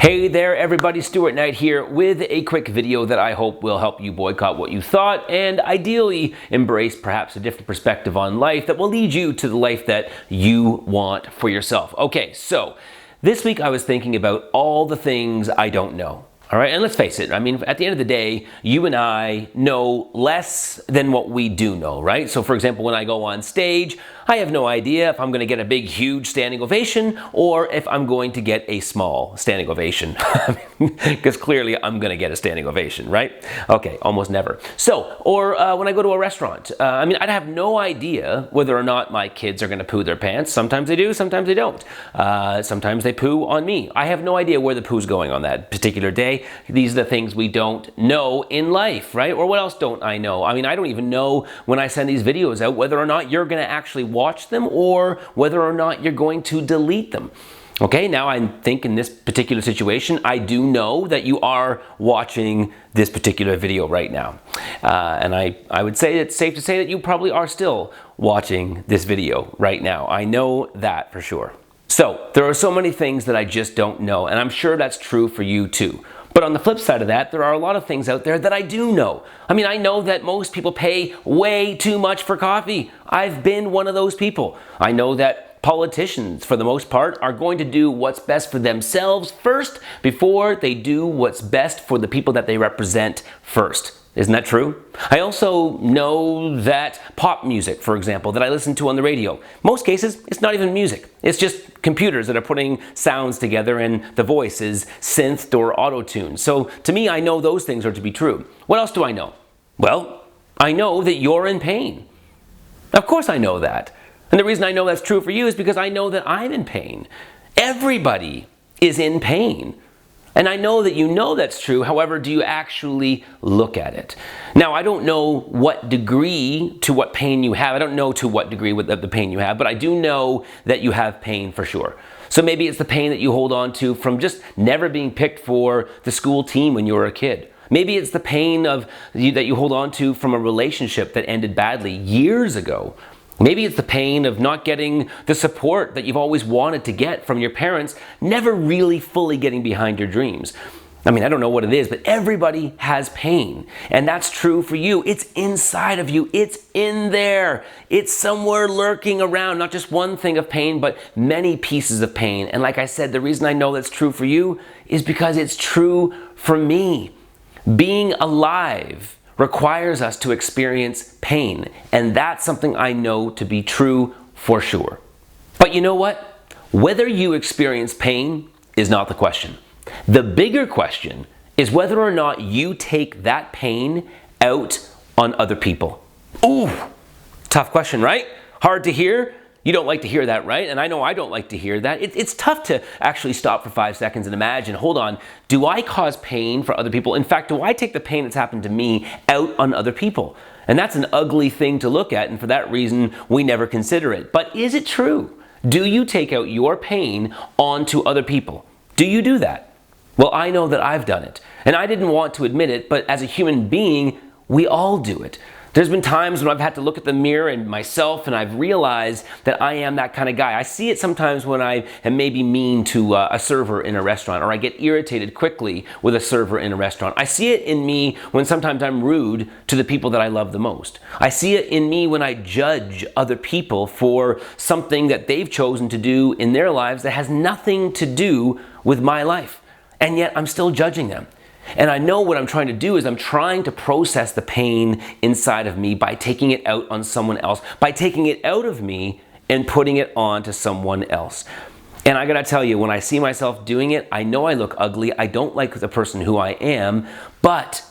Hey there everybody, Stuart Knight here with a quick video that I hope will help you boycott what you thought and ideally embrace perhaps a different perspective on life that will lead you to the life that you want for yourself. Okay, so this week I was thinking about all the things I don't know. All right, and let's face it, I mean, at the end of the day, you and I know less than what we do know, right? So for example, when I go on stage, I have no idea if I'm going to get a big, huge standing ovation or if I'm going to get a small standing ovation. Because clearly I'm going to get a standing ovation, right? Okay, almost never. So, or when I go to a restaurant, I mean, I'd have no idea whether or not my kids are going to poo their pants. Sometimes they do, sometimes they don't. Sometimes they poo on me. I have no idea where the poo's going on that particular day. These are the things we don't know in life, right? Or what else don't I know? I mean, I don't even know when I send these videos out whether or not you're going to actually watch them or whether or not you're going to delete them. Okay, now I think in this particular situation, I do know that you are watching this particular video right now. And I would say it's safe to say that you probably are still watching this video right now. I know that for sure. So there are so many things that I just don't know, and I'm sure that's true for you too. But on the flip side of that, there are a lot of things out there that I do know. I mean, I know that most people pay way too much for coffee. I've been one of those people. I know that politicians, for the most part, are going to do what's best for themselves first before they do what's best for the people that they represent first. Isn't that true? I also know that pop music, for example, that I listen to on the radio, most cases, it's not even music. It's just computers that are putting sounds together and the voice is synthed or auto-tuned. So to me, I know those things are to be true. What else do I know? Well, I know that you're in pain. Of course I know that. And the reason I know that's true for you is because I know that I'm in pain. Everybody is in pain. And I know that you know that's true, however, do you actually look at it? Now, I don't know what degree to what pain you have. I don't know to what degree with the pain you have, but I do know that you have pain for sure. So maybe it's the pain that you hold on to from just never being picked for the school team when you were a kid. Maybe it's the pain that you hold on to from a relationship that ended badly years ago. Maybe it's the pain of not getting the support that you've always wanted to get from your parents, never really fully getting behind your dreams. I mean, I don't know what it is, but everybody has pain. And that's true for you. It's inside of you. It's in there. It's somewhere lurking around, not just one thing of pain, but many pieces of pain. And like I said, the reason I know that's true for you is because it's true for me. Being alive requires us to experience pain, and that's something I know to be true for sure. But you know what? Whether you experience pain is not the question. The bigger question is whether or not you take that pain out on other people. Ooh, tough question, right? Hard to hear. You don't like to hear that, right? And I know I don't like to hear that. It's tough to actually stop for 5 seconds and imagine, hold on, do I cause pain for other people? In fact, do I take the pain that's happened to me out on other people? And that's an ugly thing to look at, and for that reason, we never consider it. But is it true? Do you take out your pain onto other people? Do you do that? Well, I know that I've done it. And I didn't want to admit it, but as a human being, we all do it. There's been times when I've had to look at the mirror and myself and I've realized that I am that kind of guy. I see it sometimes when I am maybe mean to a server in a restaurant, or I get irritated quickly with a server in a restaurant. I see it in me when sometimes I'm rude to the people that I love the most. I see it in me when I judge other people for something that they've chosen to do in their lives that has nothing to do with my life. And yet I'm still judging them. And I know what I'm trying to do is I'm trying to process the pain inside of me by taking it out on someone else, by taking it out of me and putting it on to someone else. And I gotta tell you, when I see myself doing it, I know I look ugly. I don't like the person who I am, but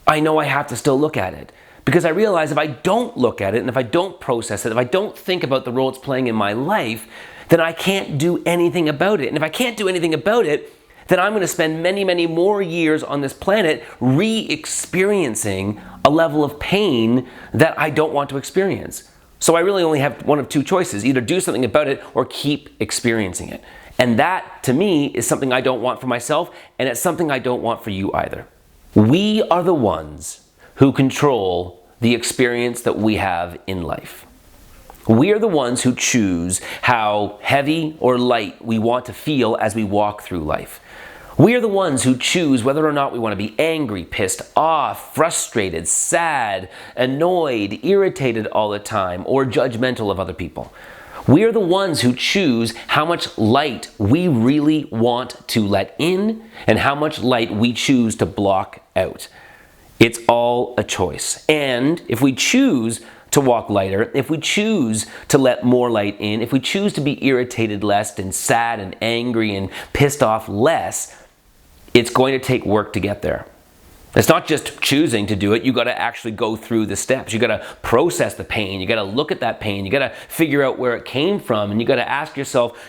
I know I have to still look at it. Because I realize if I don't look at it and if I don't process it, if I don't think about the role it's playing in my life, then I can't do anything about it. And if I can't do anything about it, then I'm going to spend many, many more years on this planet re-experiencing a level of pain that I don't want to experience. So I really only have one of two choices, either do something about it or keep experiencing it. And that, to me, is something I don't want for myself, and it's something I don't want for you either. We are the ones who control the experience that we have in life. We are the ones who choose how heavy or light we want to feel as we walk through life. We are the ones who choose whether or not we want to be angry, pissed off, frustrated, sad, annoyed, irritated all the time, or judgmental of other people. We are the ones who choose how much light we really want to let in and how much light we choose to block out. It's all a choice. And if we choose to walk lighter, if we choose to let more light in, if we choose to be irritated less and sad and angry and pissed off less, it's going to take work to get there. It's not just choosing to do it. You got to actually go through the steps. You got to process the pain. You got to look at that pain. You got to figure out where it came from, and you got to ask yourself,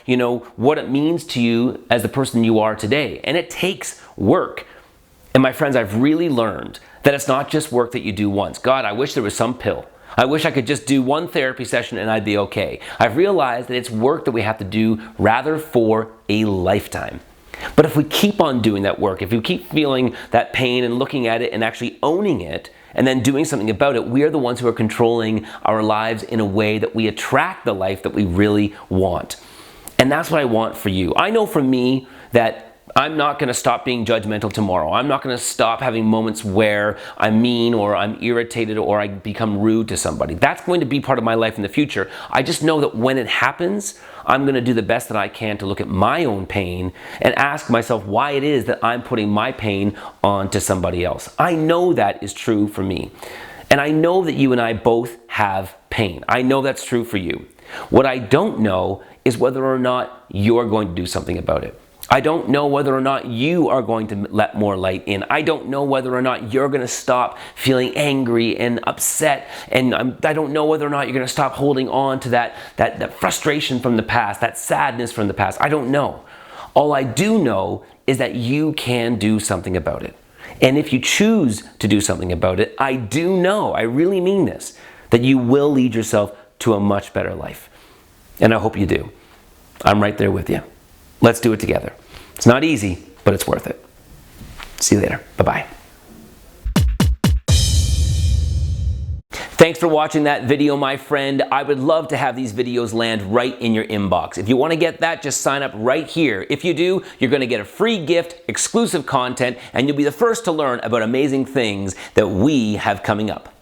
what it means to you as the person you are today. And it takes work. And my friends, I've really learned that it's not just work that you do once. God, I wish there was some pill. I wish I could just do one therapy session and I'd be okay. I've realized that it's work that we have to do rather for a lifetime. But if we keep on doing that work, if we keep feeling that pain and looking at it and actually owning it and then doing something about it, we are the ones who are controlling our lives in a way that we attract the life that we really want. And that's what I want for you. I know for me that I'm not going to stop being judgmental tomorrow. I'm not going to stop having moments where I'm mean or I'm irritated or I become rude to somebody. That's going to be part of my life in the future. I just know that when it happens, I'm going to do the best that I can to look at my own pain and ask myself why it is that I'm putting my pain onto somebody else. I know that is true for me. And I know that you and I both have pain. I know that's true for you. What I don't know is whether or not you're going to do something about it. I don't know whether or not you are going to let more light in. I don't know whether or not you're going to stop feeling angry and upset. And I don't know whether or not you're going to stop holding on to that frustration from the past, that sadness from the past. I don't know. All I do know is that you can do something about it. And if you choose to do something about it, I do know, I really mean this, that you will lead yourself to a much better life. And I hope you do. I'm right there with you. Let's do it together. It's not easy, but it's worth it. See you later. Bye-bye. Thanks for watching that video, my friend. I would love to have these videos land right in your inbox. If you want to get that, just sign up right here. If you do, you're going to get a free gift, exclusive content, and you'll be the first to learn about amazing things that we have coming up.